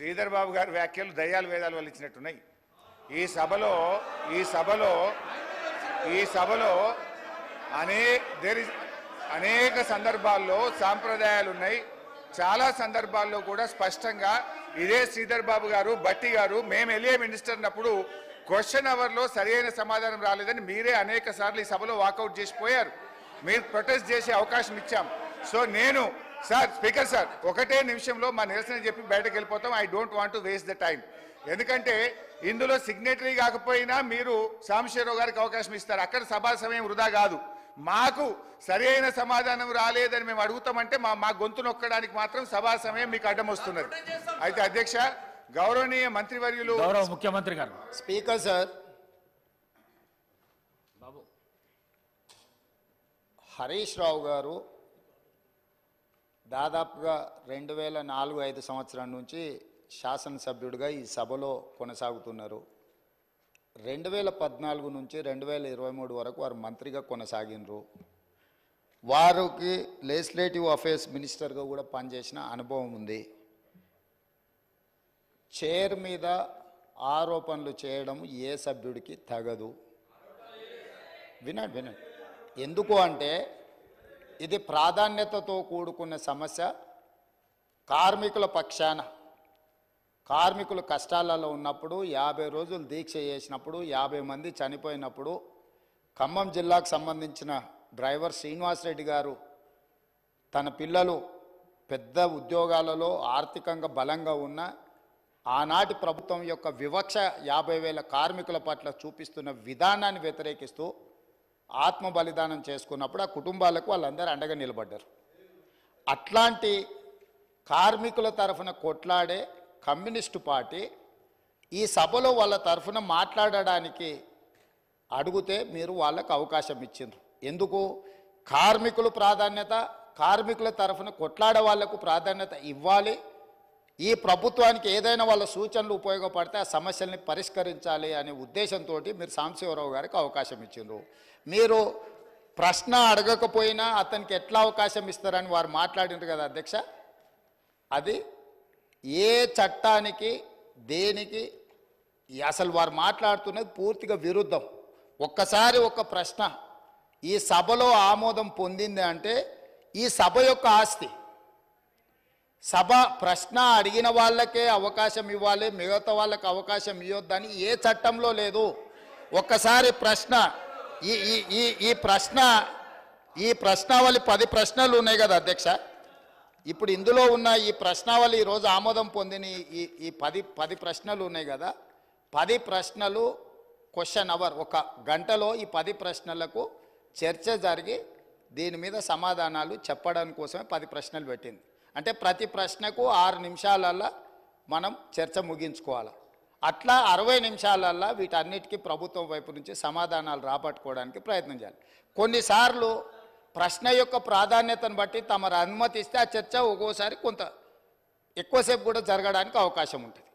శ్రీధర్ బాబు గారి వ్యాఖ్యలు దయ్యాలు వేదాలు వల్ల ఇచ్చినట్టున్నాయి. ఈ సభలో అనేక సందర్భాల్లో సాంప్రదాయాలు ఉన్నాయి. చాలా సందర్భాల్లో కూడా స్పష్టంగా ఇదే శ్రీధర్ బాబు గారు, భట్టి గారు, మేము ఎల్ఏ మినిస్టర్ అన్నప్పుడు క్వశ్చన్ అవర్లో సరైన సమాధానం రాలేదని మీరే అనేక సార్లు ఈ సభలో వాకౌట్ చేసిపోయారు. మీరు ప్రొటెస్ట్ చేసే అవకాశం ఇచ్చాం. సో నేను స్పీకర్ సార్ ఒకటే నిమిషంలో మా నిరసన చెప్పి బయటకు వెళ్ళిపోతాం. I don't want to waste the time. ఎందుకంటే ఇందులో సిగ్నేటరీ కాకపోయినా మీరు సాంబశివరావు గారికి అవకాశం ఇస్తారు. అక్కడ సభా సమయం వృధా కాదు. మాకు సరైన సమాధానం రాలేదని మేము అడుగుతామంటే మా గొంతు నొక్కడానికి మాత్రం సభా సమయం మీకు అడ్డం వస్తున్నది. అయితే అధ్యక్ష, గౌరవనీయ మంత్రివర్యులు, గౌరవ ముఖ్యమంత్రి గారు. స్పీకర్ సార్, బాబు హరీష్ రావు గారు దాదాపుగా 2004-05 సంవత్సరం నుంచి శాసనసభ్యుడిగా ఈ సభలో కొనసాగుతున్నారు. 2014 నుంచి 2023 వరకు వారు మంత్రిగా కొనసాగినరు. వారికి లెజిస్లేటివ్ అఫేర్స్ మినిస్టర్గా కూడా పనిచేసిన అనుభవం ఉంది. చైర్ మీద ఆరోపణలు చేయడం ఏ సభ్యుడికి తగదు. వినండి. ఎందుకు అంటే ఇది ప్రాధాన్యతతో కూడుకున్న సమస్య. కార్మికుల పక్షాన, కార్మికులు కష్టాలలో ఉన్నప్పుడు 50 రోజులు దీక్ష చేసినప్పుడు 50 మంది చనిపోయినప్పుడు ఖమ్మం జిల్లాకు సంబంధించిన డ్రైవర్ శ్రీనివాసరెడ్డి గారు తన పిల్లలు పెద్ద ఉద్యోగాలలో ఆర్థికంగా బలంగా ఉన్న ఆనాటి ప్రభుత్వం యొక్క వివక్ష 50,000 కార్మికుల పట్ల చూపిస్తున్న విధానాన్ని వ్యతిరేకిస్తూ ఆత్మ బలిదానం చేసుకున్నప్పుడు ఆ కుటుంబాలకు వాళ్ళందరూ అండగా నిలబడ్డారు. అట్లాంటి కార్మికుల తరఫున కొట్లాడే కమ్యూనిస్టు పార్టీ ఈ సభలో వాళ్ళ తరఫున మాట్లాడడానికి అడిగితే మీరు వాళ్ళకు అవకాశం ఇచ్చిండ్రు. ఎందుకు? కార్మికులు ప్రాధాన్యత, కార్మికుల తరఫున కొట్లాడే వాళ్లకు ప్రాధాన్యత ఇవ్వాలి. ఈ ప్రభుత్వానికి ఏదైనా వాళ్ళ సూచనలు ఉపయోగపడితే ఆ సమస్యల్ని పరిష్కరించాలి అనే ఉద్దేశంతో మీరు సాంబశివరావు గారికి అవకాశం ఇచ్చిండ్రు. మీరు ప్రశ్న అడగకపోయినా అతనికి ఎట్లా అవకాశం ఇస్తారని వారు మాట్లాడినారు కదా అధ్యక్ష. అది ఏ చట్టానికి దేనికి అసలు వారు మాట్లాడుతున్నది పూర్తిగా విరుద్ధం. ఒక్కసారి ఒక ప్రశ్న ఈ సభలో ఆమోదం పొందింది అంటే ఈ సభ యొక్క ఆస్తి. సభ ప్రశ్న అడిగిన వాళ్ళకే అవకాశం ఇవ్వాలి, మిగతా వాళ్ళకి అవకాశం ఇవ్వద్దని ఏ చట్టంలో లేదు. ఒక్కసారి ప్రశ్న ఈ ప్రశ్నావళి 10 ప్రశ్నలు ఉన్నాయి కదా అధ్యక్ష. ఇప్పుడు ఇందులో ఉన్న ఈ ప్రశ్నావళి ఈరోజు ఆమోదం పొందిన ఈ 10 ప్రశ్నలు ఉన్నాయి కదా. 10 ప్రశ్నలు క్వశ్చన్ అవర్, 1 గంటలో ఈ 10 ప్రశ్నలకు చర్చ జరిగి దీని మీద సమాధానాలు చెప్పడానికి కోసమే 10 ప్రశ్నలు పెట్టింది. అంటే ప్రతి ప్రశ్నకు 6 నిమిషాలల్లో మనం చర్చ ముగించుకోవాలి. అట్లా 60 నిమిషాలల్లో వీటన్నిటికీ ప్రభుత్వం వైపు నుంచి సమాధానాలు రాబట్టుకోవడానికి ప్రయత్నం చేయాలి. కొన్నిసార్లు ప్రశ్న యొక్క ప్రాధాన్యతను బట్టి తమరు అనుమతిస్తే ఆ చర్చ ఒక్కోసారి కొంత ఎక్కువసేపు కూడా జరగడానికి అవకాశం ఉంటుంది.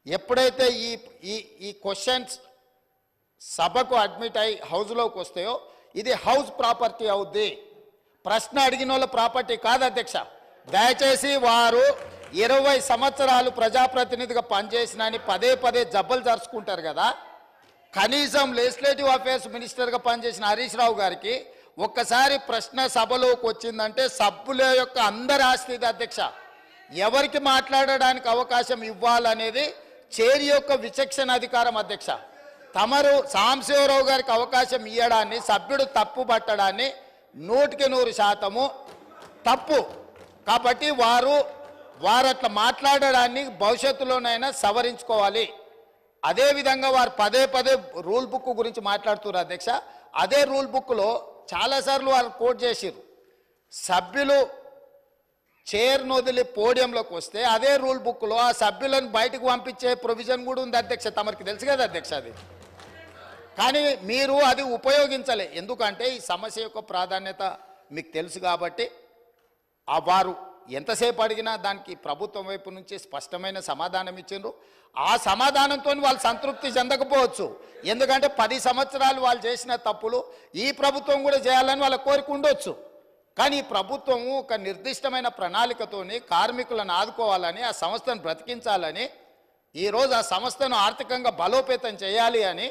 ఎప్పుడైతే ఈ క్వశ్చన్స్ సభకు అడ్మిట్ అయి హౌస్లోకి వస్తాయో ఇది హౌస్ ప్రాపర్టీ అవుద్ది, ప్రశ్న అడిగిన వాళ్ళ ప్రాపర్టీ కాదు అధ్యక్ష. దయచేసి వారు 20 సంవత్సరాలు ప్రజాప్రతినిధిగా పనిచేసినని పదే జబ్బలు జరుచుకుంటారు కదా. కనీసం లెజిస్లేటివ్ అఫేర్స్ మినిస్టర్గా పనిచేసిన హరీష్ రావు గారికి ఒక్కసారి ప్రశ్న సభలోకి వచ్చిందంటే సభ్యుల యొక్క అందరి ఆస్తి ఇది అధ్యక్ష. ఎవరికి మాట్లాడడానికి అవకాశం ఇవ్వాలనేది చైర్ యొక్క విచక్షణ అధికారం అధ్యక్ష. తమరు సాంబశివరావు గారికి అవకాశం ఇవ్వడాన్ని సభ్యుడు తప్పు పట్టడాన్ని 100% తప్పు. కాబట్టి వారు అట్లా మాట్లాడడాన్ని భవిష్యత్తులోనైనా సవరించుకోవాలి. అదేవిధంగా వారు పదే రూల్ బుక్ గురించి మాట్లాడుతున్నారు అధ్యక్ష. అదే రూల్ బుక్లో చాలాసార్లు వారు కోట్ చేసిరు. సభ్యులు చైర్ను వదిలి పోడియంలోకి వస్తే అదే రూల్ బుక్లో ఆ సభ్యులను బయటకు పంపించే ప్రొవిజన్ కూడా ఉంది అధ్యక్ష. తమరికి తెలుసు కదా అధ్యక్ష అది. కానీ మీరు అది ఉపయోగించలే. ఎందుకంటే ఈ సమస్య యొక్క ప్రాధాన్యత మీకు తెలుసు కాబట్టి వారు ఎంతసేపు అడిగినా దానికి ప్రభుత్వం వైపు నుంచి స్పష్టమైన సమాధానం ఇచ్చిండ్రు. ఆ సమాధానంతో వాళ్ళు సంతృప్తి చెందకపోవచ్చు. ఎందుకంటే 10 సంవత్సరాలు వాళ్ళు చేసిన తప్పులు ఈ ప్రభుత్వం కూడా చేయాలని వాళ్ళ కోరిక ఉండొచ్చు. కానీ ఈ ప్రభుత్వము ఒక నిర్దిష్టమైన ప్రణాళికతోని కార్మికులను ఆదుకోవాలని, ఆ సంస్థను బ్రతికించాలని, ఈరోజు ఆ సంస్థను ఆర్థికంగా బలోపేతం చేయాలి అని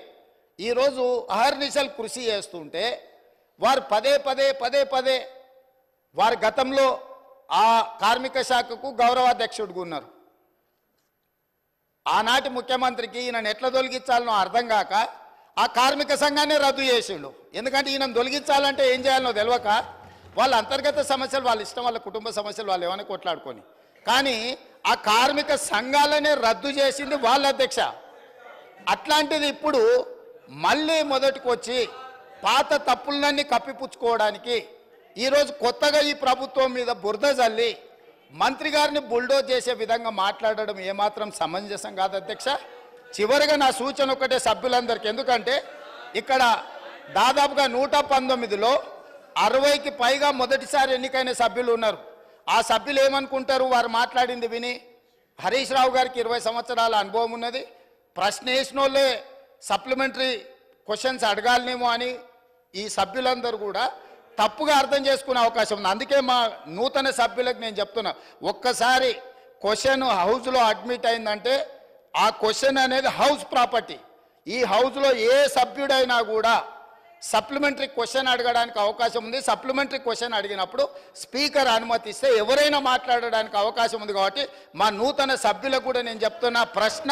ఈరోజు అహర్నిశలు కృషి చేస్తుంటే వారు పదే పదే వారి గతంలో ఆ కార్మిక శాఖకు గౌరవాధ్యక్షుడిగా ఉన్నారు. ఆనాటి ముఖ్యమంత్రికి ఈయనను ఎట్లా తొలగించాలనో అర్థం కాక ఆ కార్మిక సంఘాన్ని రద్దు చేసిండు. ఎందుకంటే ఈయనను తొలగించాలంటే ఏం చేయాలనో తెలియక వాళ్ళ అంతర్గత సమస్యలు, వాళ్ళ ఇష్టం, వాళ్ళ కుటుంబ సమస్యలు వాళ్ళు ఏమైనా కొట్లాడుకొని, కానీ ఆ కార్మిక సంఘాలనే రద్దు చేసింది వాళ్ళ అధ్యక్ష. అట్లాంటిది ఇప్పుడు మళ్ళీ మొదటికి వచ్చి పాత తప్పులన్నీ కప్పిపుచ్చుకోవడానికి ఈరోజు కొత్తగా ఈ ప్రభుత్వం మీద బురద జల్లి మంత్రి గారిని బుల్డోజ్ చేసే విధంగా మాట్లాడడం ఏమాత్రం సమంజసం కాదు అధ్యక్ష. చివరిగా నా సూచన ఒకటే సభ్యులందరికీ, ఎందుకంటే ఇక్కడ దాదాపుగా 119లో 60కి పైగా మొదటిసారి ఎన్నికైన సభ్యులు ఉన్నారు. ఆ సభ్యులు ఏమనుకుంటారు, వారు మాట్లాడింది విని? హరీష్ రావు గారికి 20 సంవత్సరాల అనుభవం ఉన్నది, ప్రశ్న వేసిన వాళ్ళే సప్లిమెంటరీ క్వశ్చన్స్ అడగాలనేమో అని ఈ సభ్యులందరూ కూడా తప్పుగా అర్థం చేసుకునే అవకాశం ఉంది. అందుకే మా నూతన సభ్యులకు నేను చెప్తున్నా, ఒక్కసారి క్వశ్చన్ హౌస్లో అడ్మిట్ అయిందంటే ఆ క్వశ్చన్ అనేది హౌస్ ప్రాపర్టీ. ఈ హౌస్లో ఏ సభ్యుడైనా కూడా సప్లిమెంటరీ క్వశ్చన్ అడగడానికి అవకాశం ఉంది. సప్లిమెంటరీ క్వశ్చన్ అడిగినప్పుడు స్పీకర్ అనుమతిస్తే ఎవరైనా మాట్లాడడానికి అవకాశం ఉంది. కాబట్టి మా నూతన సభ్యులకు కూడా నేను చెప్తున్నా, ప్రశ్న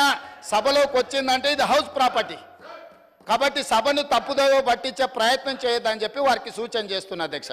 సభలోకి వచ్చిందంటే ఇది హౌస్ ప్రాపర్టీ, కాబట్టి సభను తప్పుదోవ పట్టించే ప్రయత్నం చేయొద్దని చెప్పి వారికి సూచన చేస్తున్నా అధ్యక్ష.